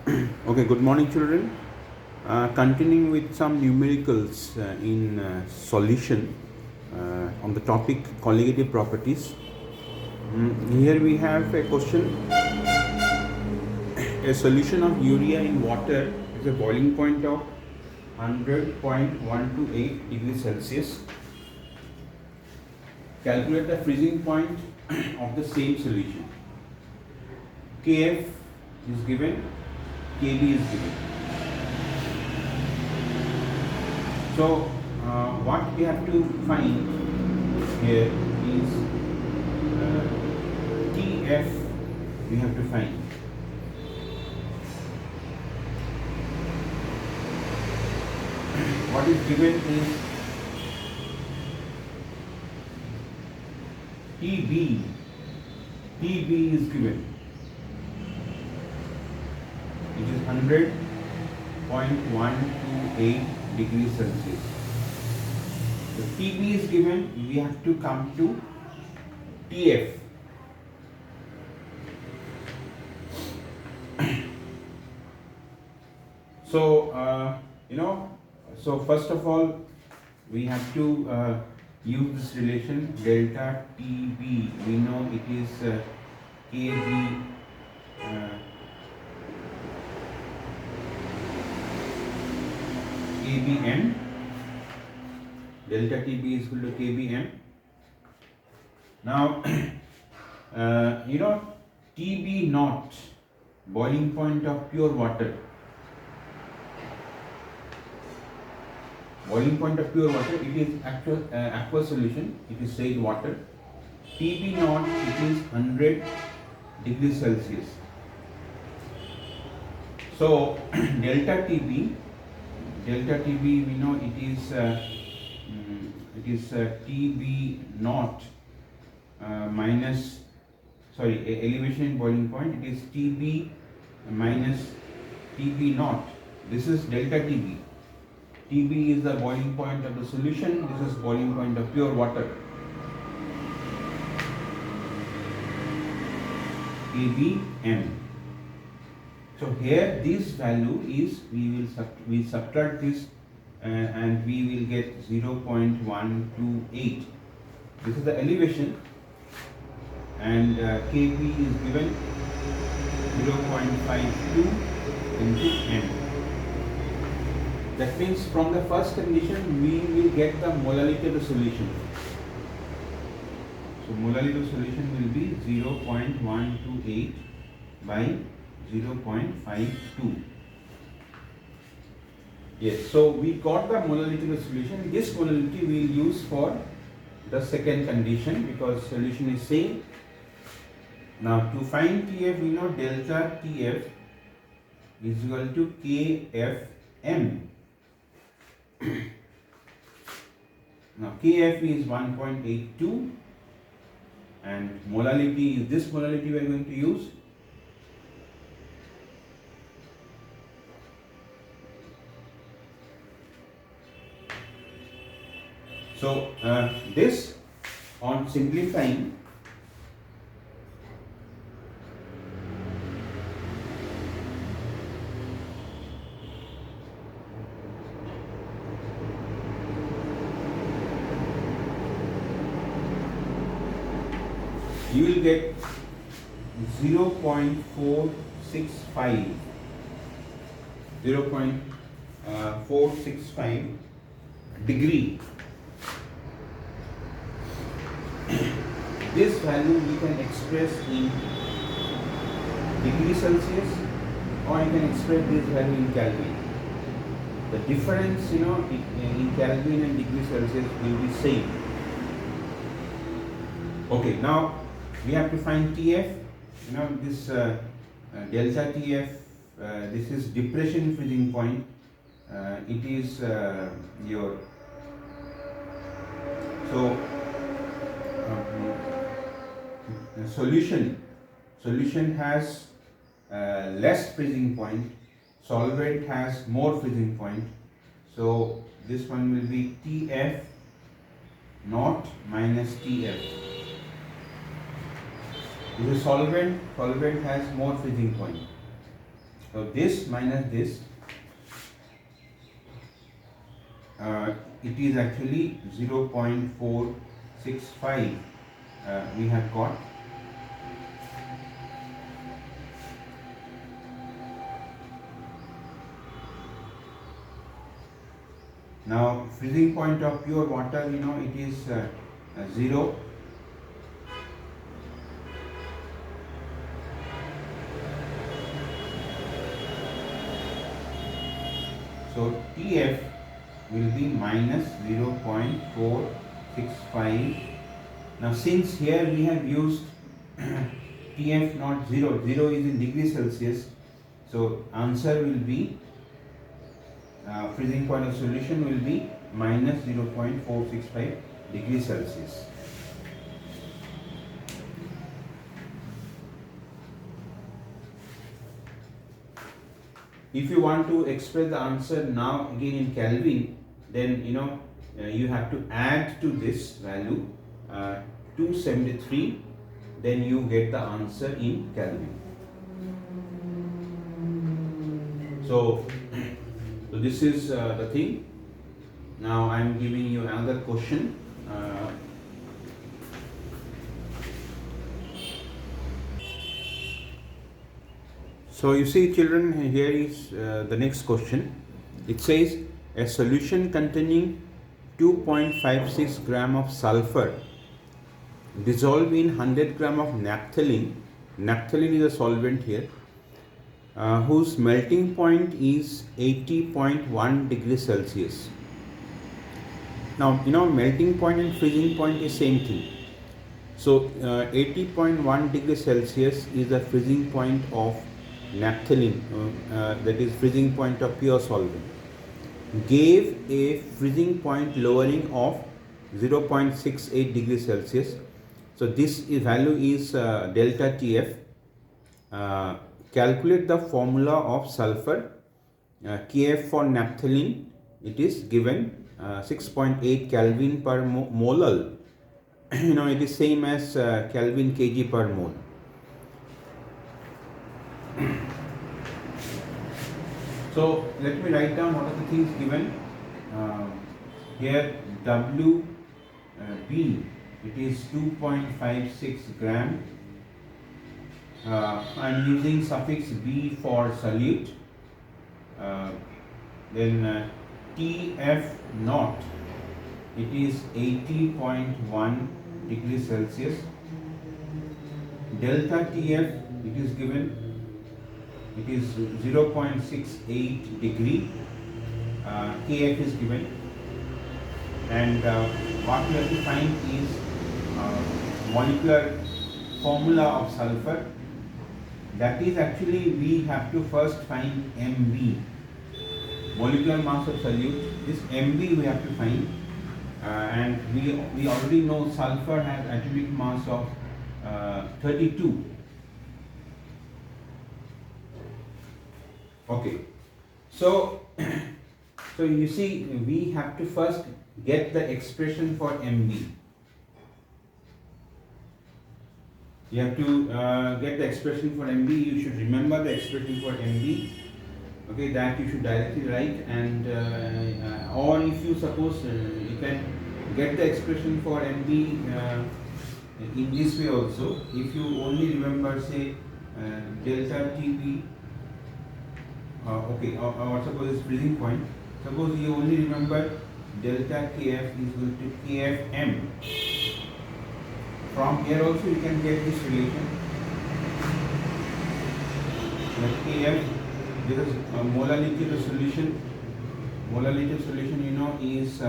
Okay, good morning, children. Continuing with some numericals in solution on the topic colligative properties. Here we have a question. A solution of urea in water is a boiling point of 100.128 degrees Celsius. Calculate the freezing point of the same solution. Kf is given, Kb is given. So, what we have to find here is Tf we have to find. What is given is Tb. Tb is given, which is 100.128 degrees Celsius. So Tb is given, we have to come to Tf. So, so first of all, we have to use this relation delta Tb. We know it is Kb Kbm. Delta Tb is equal to Kbm. Now, Tb naught, boiling point of pure water. Boiling point of pure water, it is actual aqueous solution, it is said water. Tb naught, it is 100 degrees Celsius. So delta Tb we know it is Tb naught minus, elevation in boiling point, it is Tb minus Tb naught. This is delta Tb. Tb is the boiling point of the solution, this is boiling point of pure water. Kbm. So here this value is, we subtract this and we will get 0.128. This is the elevation, and Kb is given 0.52 into m. That means from the first condition we will get the molality of the solution. So molality of the solution will be 0.128 by 0.52. Yes, so we got the molality of the solution. This molality we will use for the second condition because solution is same. Now to find Tf, we know delta Tf is equal to Kfm. Now Kf is 1.82 and molality is this molality we are going to use. So this, on simplifying, you will get 0.465 degree. This value we can express in degree Celsius, or you can express this value in Kelvin. The difference, in Kelvin and degree Celsius will be same. Okay, now we have to find Tf. This delta Tf, this is depression freezing point. It is your, so solution has less freezing point, solvent has more freezing point. So this one will be Tf naught minus Tf. This is solvent has more freezing point. So this minus this, it is actually 0.465 we have got. Now freezing point of pure water, it is 0. So TF will be minus 0.465. Now since here we have used TF not 0, 0 is in degrees Celsius, so answer will be freezing point of solution will be minus 0.465 degrees Celsius. If you want to express the answer now again in Kelvin, then you have to add to this value 273, then you get the answer in Kelvin. So this is the thing. Now I am giving you another question. So you see children, here is the next question. It says a solution containing 2.56 gram of sulfur dissolved in 100 gram of naphthalene. Naphthalene is a solvent here, whose melting point is 80.1 degrees Celsius. Now melting point and freezing point is same thing. So 80.1 degrees Celsius is the freezing point of naphthalene, that is freezing point of pure solvent, gave a freezing point lowering of 0.68 degrees Celsius. So this value is delta TF. Calculate the formula of sulfur. Kf for naphthalene, it is given 6.8 Kelvin per molal. It is same as Kelvin kg per mole. So let me write down what are the things given. Here WB, it is 2.56 gram. I am using suffix B for solute. Then TF naught, it is 80.1 degrees Celsius. Delta TF, it is given, it is 0.68 degree. Kf is given, and what we have to find is molecular formula of sulfur. That is actually we have to first find Mb, molecular mass of solute. This Mb we have to find, and we already know sulfur has atomic mass of 32. Okay, so you see we have to first get the expression for Mb. You have to get the expression for Mb. You should remember the expression for Mb. Okay, that you should directly write, and or if you suppose you can get the expression for Mb in this way also. If you only remember, say delta Tb. Okay, or suppose it's freezing point. Suppose you only remember delta Kf is equal to Kfm. From here also you can get this relation. Kf, because molality of the solution, is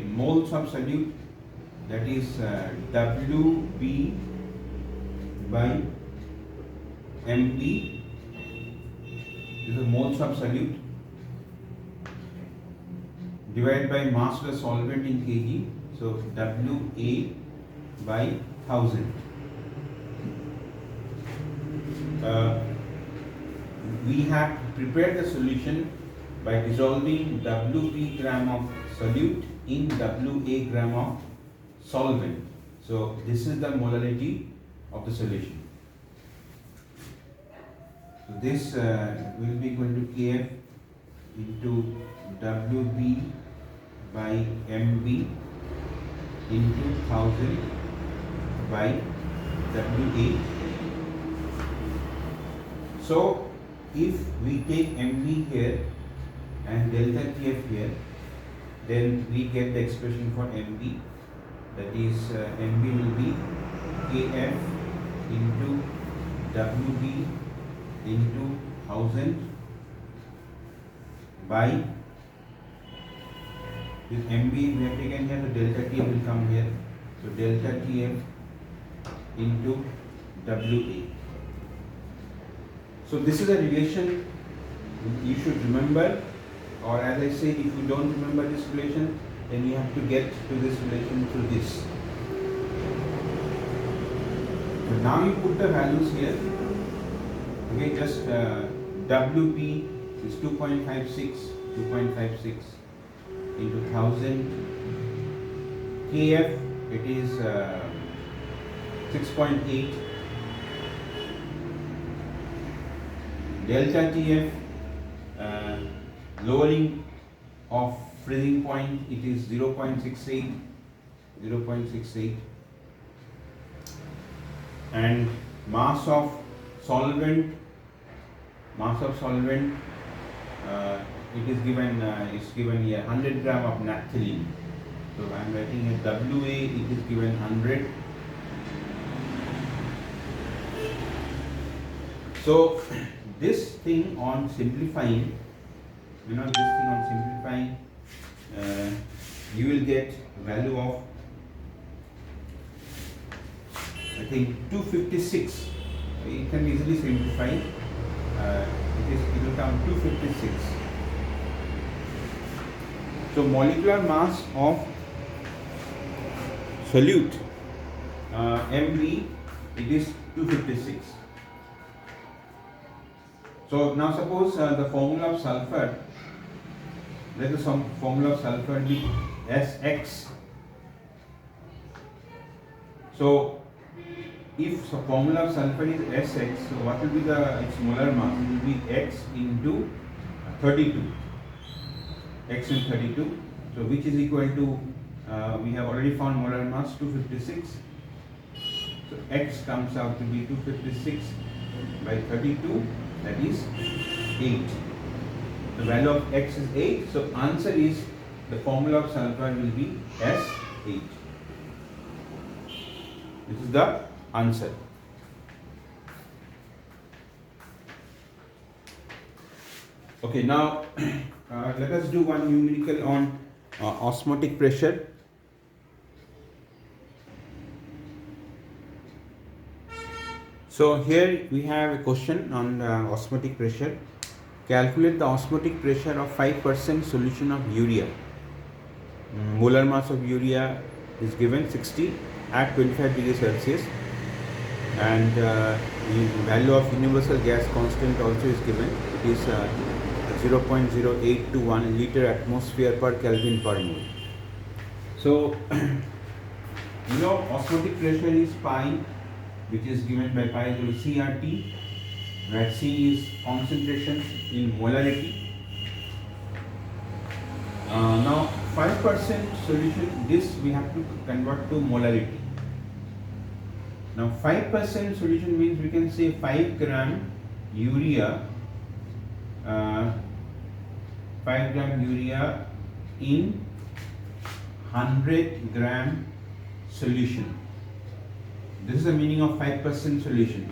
moles of solute, that is Wb by Mp. This is moles of solute divided by mass of the solvent in kg. So Wa by 1000. We have prepared the solution by dissolving Wp gram of solute in Wa gram of solvent. So this is the molality of the solution. So this will be equal to Kf into Wb by Mb into 1000 by Wa. So if we take Mb here and delta Tf here, then we get the expression for Mb, that is Mb will be Kf into Wb into 1000 by this Mb we have taken here, so delta Tf will come here, so delta Tf into Wa. So this is a relation you should remember, or as I said, if you don't remember this relation, then you have to get to this relation through this. So now you put the values here. Okay, just Wp is 2.56 into 1000. Kf it is 6.8. Delta Tf, lowering of freezing point, it is 0.68, and mass of solvent, it is given here 100 gram of naphthalene. So I am writing here Wa, it is given 100. So this thing on simplifying, you will get value of, I think, 256. It can be easily simplified. It will come 256. So molecular mass of solute Mb, it is 256. So now suppose the formula of sulfur, let the formula of sulfur be Sx. So if the formula of sulfur is Sx, so what will be its molar mass? It will be X into 32. X into 32. So which is equal to, we have already found molar mass 256. So X comes out to be 256 by 32, that is 8. The value of X is 8. So answer is, the formula of sulfur will be S8. This is the answer. Okay, now let us do one numerical on osmotic pressure. So here we have a question on osmotic pressure. Calculate the osmotic pressure of 5% solution of urea. Molar mass of urea is given 60 at 25 degrees Celsius, and the value of universal gas constant also is given. It is 0.0821 liter atmosphere per Kelvin per mole. So osmotic pressure is pi, which is given by pi equal to CRT, where C is concentration in molarity. Now 5% solution, this we have to convert to molarity. Now 5% solution means we can say 5 gram urea, 5 gram urea in 100 gram solution. This is the meaning of 5% solution.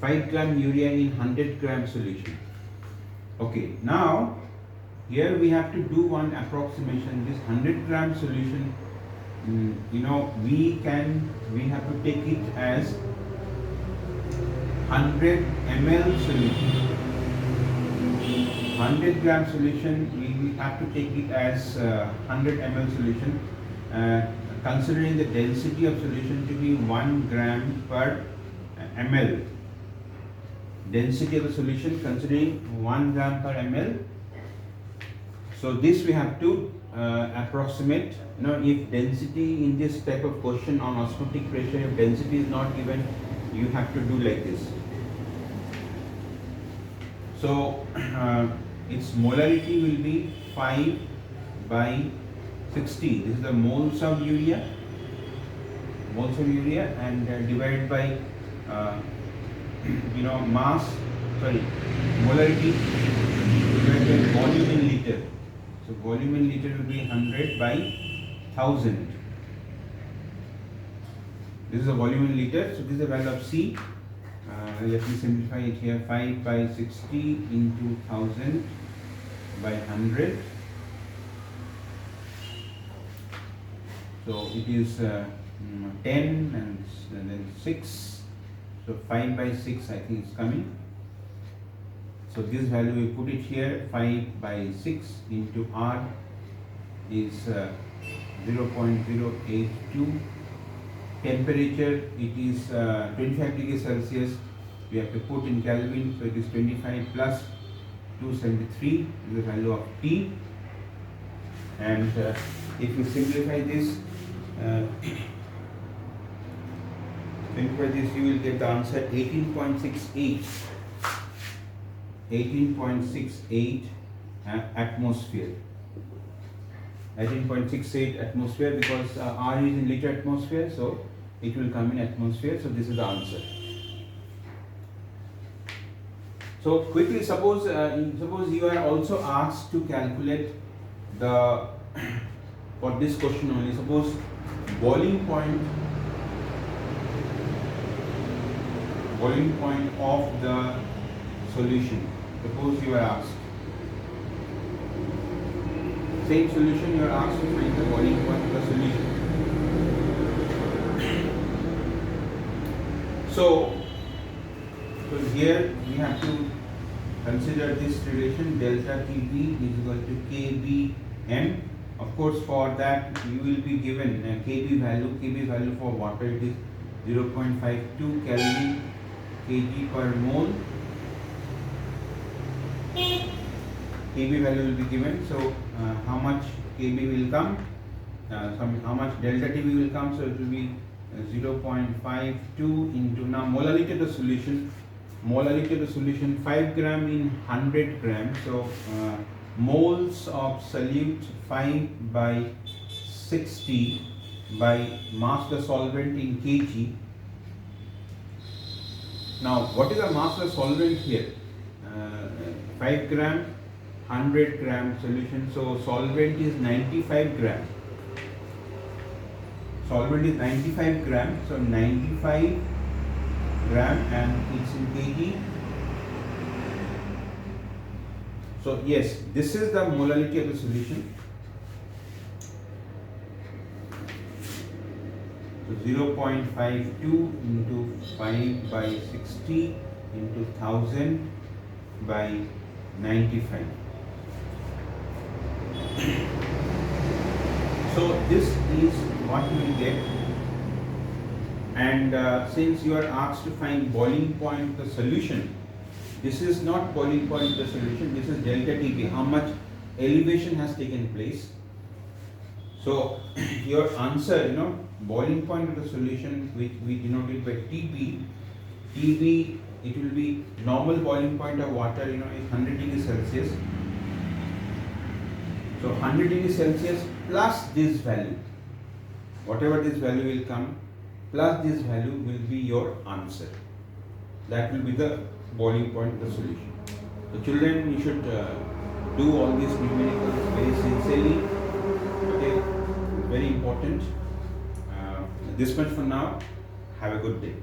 5 gram urea in 100 gram solution. Okay, now here we have to do one approximation. This 100 gram solution, we have to take it as 100 ml solution. 100 gram solution, we have to take it as 100 ml solution, considering the density of solution to be 1 gram per ml. Density of the solution considering 1 gram per ml. So this we have to approximate. If density in this type of question on osmotic pressure, if density is not given, you have to do like this. So its molarity will be 5 by 60. This is the moles of urea, and divided by mass, molarity divided by volume in liter. So volume in liter will be 100 by 1000. This is the volume in liter. So this is the value of C. Let me simplify it here. 5 by 60 into 1000 by 100. So it is 10 and then 6. So 5 by 6 I think is coming. So this value we put it here. 5 by 6 into R is 0.082. Temperature, it is 25 degrees Celsius. We have to put in Kelvin, so it is 25 plus 273 is the value of T. And if you simplify this, you will get the answer 18.68. 18.68 atmosphere. 18.68 atmosphere, because R is in liter atmosphere, so it will come in atmosphere. So this is the answer. So quickly, suppose you are also asked to calculate the for this question only. Suppose boiling point of the solution. Suppose you are asked. Same solution, you are asked to find the boiling point of the solution. So here we have to consider this relation, delta TB is equal to KBM. Of course, for that you will be given a KB value for water, it is 0.52 Kelvin kg per mole. KB value will be given. So how much KB will come, how much delta TB will come, so it will be 0.52 into, now molarity of the solution, 5 gram in 100 gram. So moles of solute 5 by 60 by mass of the solvent in kg. Now what is the mass of the solvent here? 5 gram 100 gram solution, so solvent is 95 gram. Solvent is 95 gram, so 95 gram and it's in kg. So yes, this is the molarity of the solution. So 0.52 into 5 by 60 into 1000 by 95. So this is what you will get, and since you are asked to find boiling point of the solution, this is not boiling point of the solution, this is delta TB, how much elevation has taken place. So your answer, boiling point of the solution, which we denoted by TB, it will be normal boiling point of water, is 100 degrees Celsius. So 100 degrees Celsius plus this value, whatever this value will come, plus this value will be your answer. That will be the boiling point of the solution. So children, you should do all these numericals very sincerely. Okay, very important. This much for now. Have a good day.